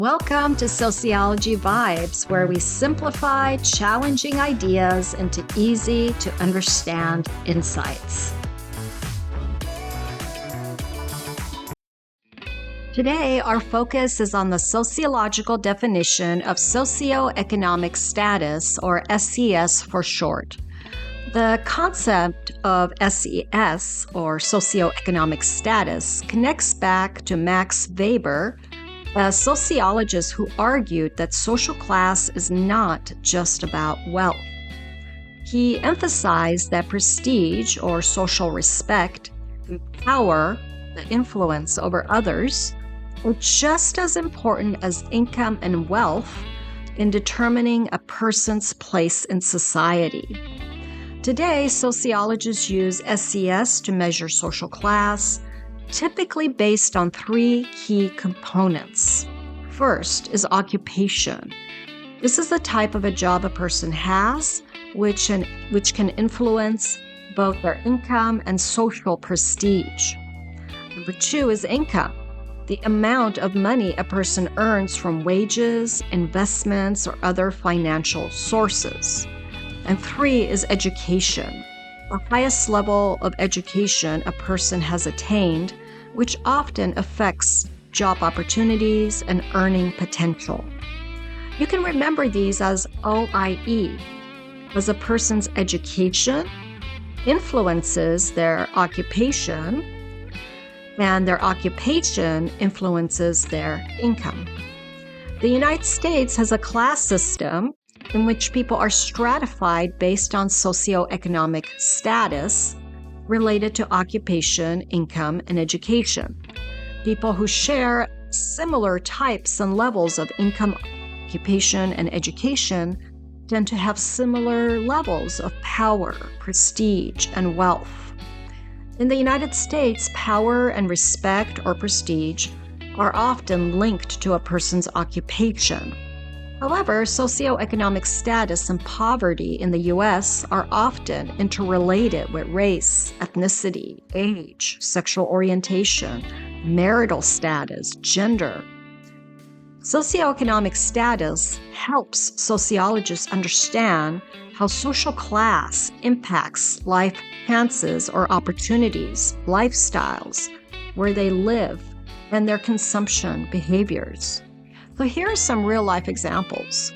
Welcome to Sociology Vibes, where we simplify challenging ideas into easy to understand insights. Today, our focus is on the sociological definition of socioeconomic status, or SES for short. The concept of SES, or socioeconomic status, connects back to Max Weber, a sociologist who argued that social class is not just about wealth. He emphasized that prestige or social respect, power, the influence over others, are just as important as income and wealth in determining a person's place in society. Today, sociologists use SES to measure social class, typically based on three key components. First is occupation. This is the type of a job a person has, which can influence both their income and social prestige. Number two is income, the amount of money a person earns from wages, investments, or other financial sources. And three is education, the highest level of education a person has attained, which often affects job opportunities and earning potential. You can remember these as OIE, as a person's education influences their occupation, and their occupation influences their income. The United States has a class system in which people are stratified based on socioeconomic status related to occupation, income, and education. People who share similar types and levels of income, occupation, and education tend to have similar levels of power, prestige, and wealth. In the United States, power and respect or prestige are often linked to a person's occupation. However, socioeconomic status and poverty in the U.S. are often interrelated with race, ethnicity, age, sexual orientation, marital status, gender. Socioeconomic status helps sociologists understand how social class impacts life chances or opportunities, lifestyles, where they live, and their consumption behaviors. So here are some real-life examples.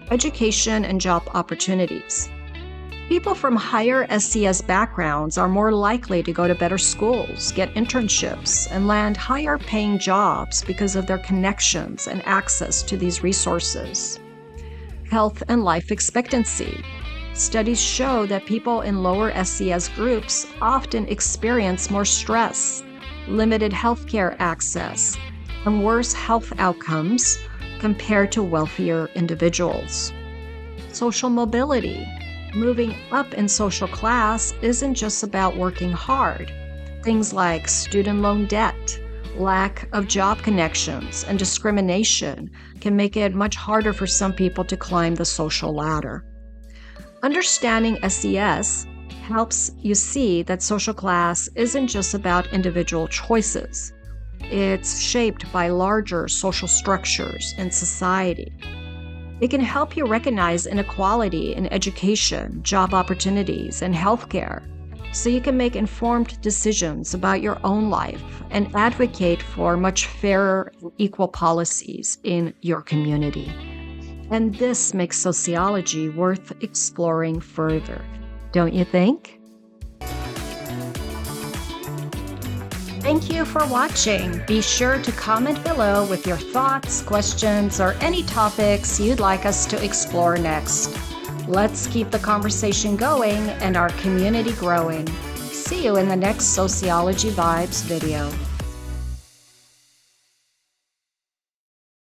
Education and job opportunities. People from higher SES backgrounds are more likely to go to better schools, get internships, and land higher-paying jobs because of their connections and access to these resources. Health and life expectancy. Studies show that people in lower SES groups often experience more stress, limited healthcare access, and worse health outcomes compared to wealthier individuals. Social mobility. Moving up in social class isn't just about working hard. Things like student loan debt, lack of job connections, and discrimination can make it much harder for some people to climb the social ladder. Understanding SES helps you see that social class isn't just about individual choices. It's shaped by larger social structures in society. It can help you recognize inequality in education, job opportunities, and healthcare, so you can make informed decisions about your own life and advocate for much fairer and equal policies in your community. And this makes sociology worth exploring further, don't you think? Thank you for watching. Be sure to comment below with your thoughts, questions, or any topics you'd like us to explore next. Let's keep the conversation going and our community growing. See you in the next Sociology Vibes video.